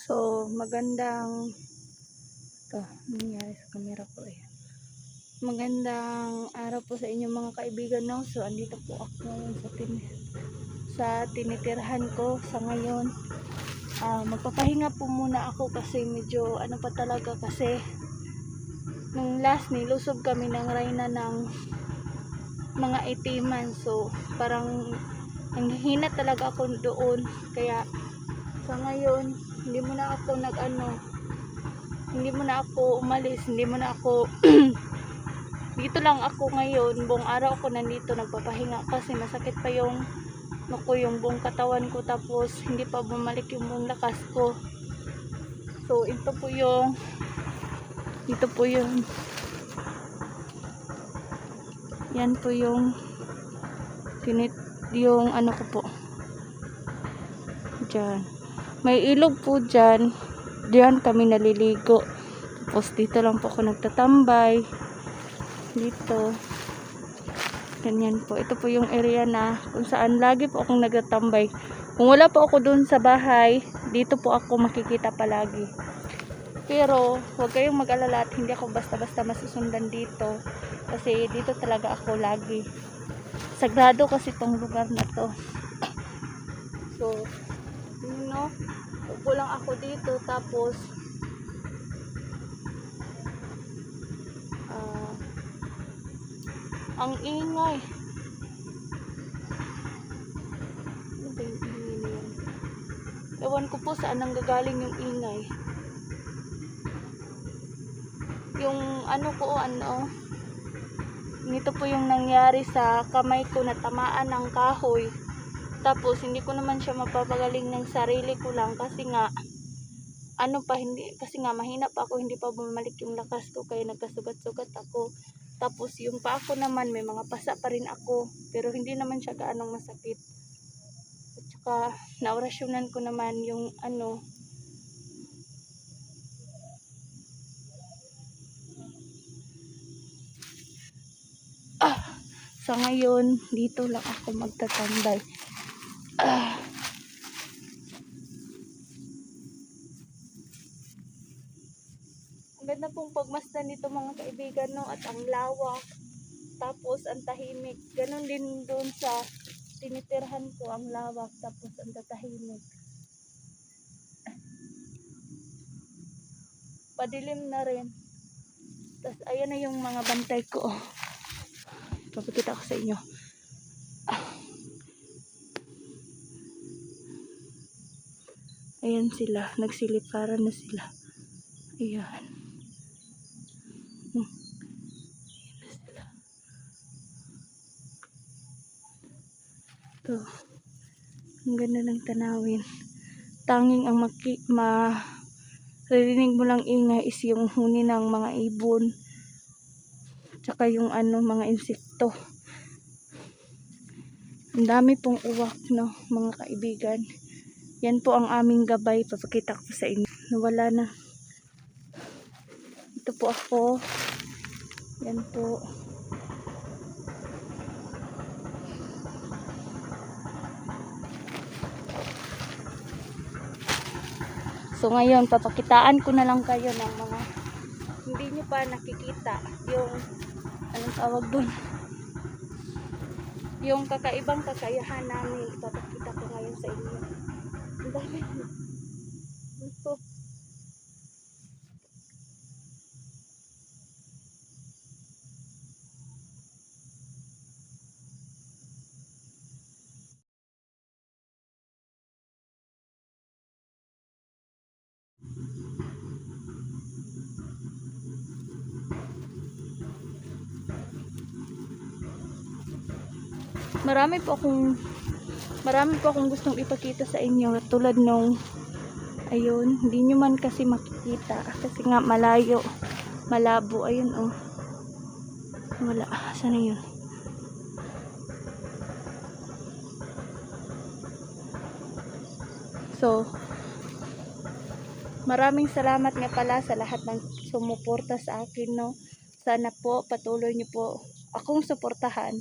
So, magandang nangyari sa camera ko eh. Magandang araw po sa inyong mga kaibigan, no? So, andito po ako ngayon sa tinitirhan ko sa ngayon. Magpapahinga po muna ako kasi medyo ano pa talaga kasi nung last nilusob kami ng rayna ng mga itiman. So, parang nanghihina talaga ako doon. Kaya sa ngayon, hindi mo na ako umalis, hindi mo na ako dito lang ako ngayon, buong araw ako nandito nagpapahinga kasi masakit pa yung yung buong katawan ko, tapos hindi pa bumalik yung buong lakas ko. So dito po yung yan po yung yung ano ko po dyan, may ilog po dyan kami naliligo. Tapos dito lang po ako nagtatambay dito, ganyan po. Ito po yung area na kung saan lagi po akong nagtatambay. Kung wala po ako dun sa bahay, dito po ako makikita palagi. Pero huwag kayong mag-alala at hindi ako basta-basta masusundan dito, kasi dito talaga ako lagi. Sagrado kasi itong lugar na to. So upo lang ako dito, tapos ang ingay. Ano ba yung ingay na yan? Ewan ko po saan nanggagaling yung ingay. Yung nito po yung nangyari sa kamay ko, na tamaan ng kahoy. Tapos hindi ko naman siya mapapagaling ng sarili ko lang kasi nga mahina pa ako, hindi pa bumalik yung lakas ko, kaya nagkasugat-sugat ako. Tapos yung pa ako naman may mga pasa pa rin ako, pero hindi naman siya gaanong masakit. At saka naorasyonan ko naman yung sa ngayon dito lang ako magtatambay. Ang ganda pong pagmasdan nito mga kaibigan, no? At ang lawak, tapos ang tahimik. Ganon din doon sa tinitirhan ko, ang lawak tapos ang tahimik. Padilim na rin. Tapos ayan na yung mga bantay ko. Papakita ko sa inyo. Ayan sila, nagsiliparan na sila. Ayan. Ayan na sila. Ito. Ang ganda ng tanawin. Tanging ang maririnig mo lang ingay is yung huni ng mga ibon. Tsaka yung mga insekto. Ang dami pong uwak, no, mga kaibigan. Yan po ang aming gabay. Papakita ko sa inyo. Nawala na. Ito po ako. Yan po. So ngayon, papakitaan ko na lang kayo ng mga hindi nyo pa nakikita. Yung, anong tawag dun? Yung kakaibang kakayahan namin. Ipapakita ko ngayon sa inyo. Ang dami. Ito. Marami po akong gustong ipakita sa inyo, tulad nung ayun, hindi nyo man kasi makikita kasi nga malabo. Ayun, oh, wala, sana yun. So maraming salamat nga pala sa lahat ng sumuporta sa akin, no. Sana po patuloy nyo po akong suportahan.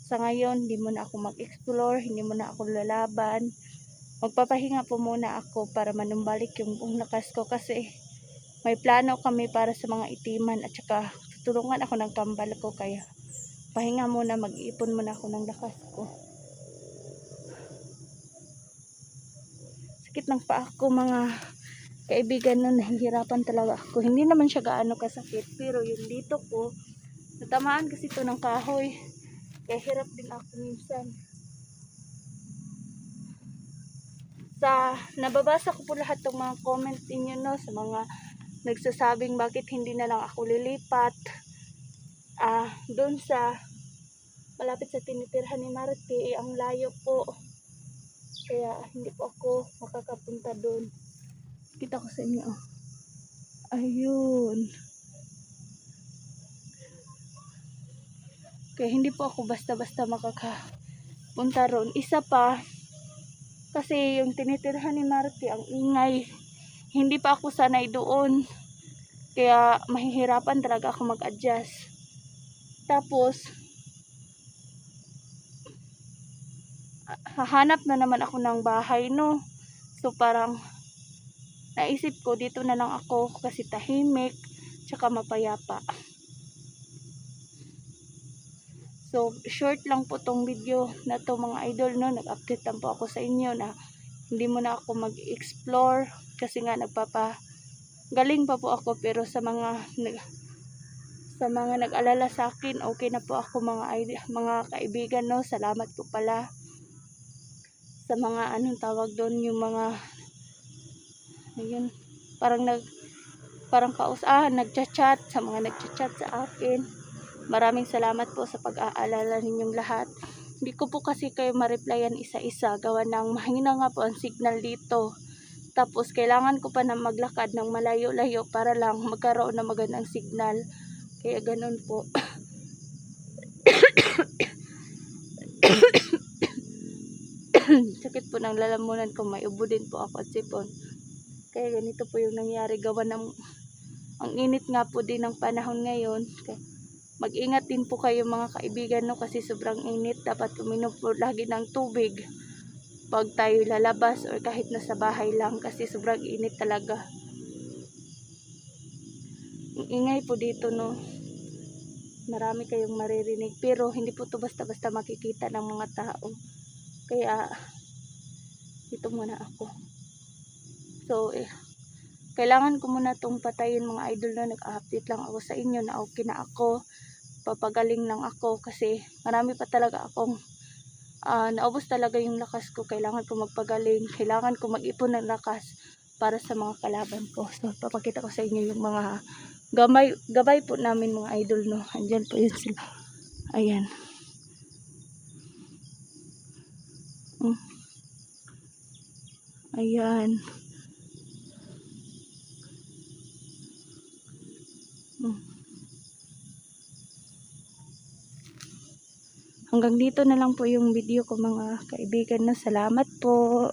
Sa ngayon, hindi mo na ako mag-explore, hindi mo na ako lalaban. magpapahinga po muna ako para manumbalik yung buong lakas ko kasi may plano kami para sa mga itiman at saka tutulungan ako ng kambal ko kaya pahinga muna, mag-iipon muna ako ng lakas ko. Sakit ng paa ko mga kaibigan, no, nahihirapan talaga ako. Hindi naman siya gaano kasakit pero yung dito ko natamaan kasi ito ng kahoy kaya hirap din ako minsan. Nababasa ko po lahat ng mga comment niyo, no, sa mga nagsasabing bakit hindi na lang ako lilipat doon sa malapit sa tinitirhan ni Marty. Ang layo po kaya hindi po ako makakapunta doon. Kita ko sa inyo, ayun, kaya hindi po ako basta-basta makakapunta roon. Isa pa kasi yung tinitirhan ni Marty ang ingay, hindi pa ako sanay doon kaya mahihirapan talaga ako mag-adjust. Tapos hahanap na naman ako ng bahay, no, so parang naisip ko dito na lang ako kasi tahimik tsaka mapayapa. So short lang po tong video na to mga idol, no, nag-update lang po ako sa inyo na hindi mo na ako mag-explore kasi nga nagpapagaling pa po ako, pero sa mga nag-alala sa akin, okay na po ako mga kaibigan, no. Salamat po pala sa mga anong tawag doon, yung mga ayun, nagchat-chat sa mga nagchat-chat sa akin. Maraming salamat po sa pag-aalala ninyong lahat. Hindi ko po kasi kayo ma-replyan isa-isa gawa ng mahina nga po ang signal dito. Tapos kailangan ko pa na maglakad ng malayo-layo para lang magkaroon ng magandang signal. Kaya ganun po. Sakit po ng lalamunan ko, may ubo din po ako at sipon. Kaya ganito po yung nangyari gawa ng ang init nga po din ng panahon ngayon. Kaya mag-ingat din po kayo mga kaibigan, no, kasi sobrang init. Dapat uminom po lagi ng tubig pag tayo lalabas or kahit nasa bahay lang kasi sobrang init talaga. Ang ingay po dito, no, marami kayong maririnig pero hindi po to basta-basta makikita ng mga tao. Kaya dito muna ako. So kailangan ko muna tong patayin mga idol, na nag-update lang ako sa inyo na okay na ako, papagaling lang ako kasi marami pa talaga akong naubos talaga yung lakas ko. Kailangan ko magpagaling, kailangan ko mag-ipon ng lakas para sa mga kalaban ko. So papakita ko sa inyo yung mga gabay po namin mga idol, no. Andyan po yun sila, ayan. Ayan. Hanggang dito na lang po yung video ko mga kaibigan, na salamat po.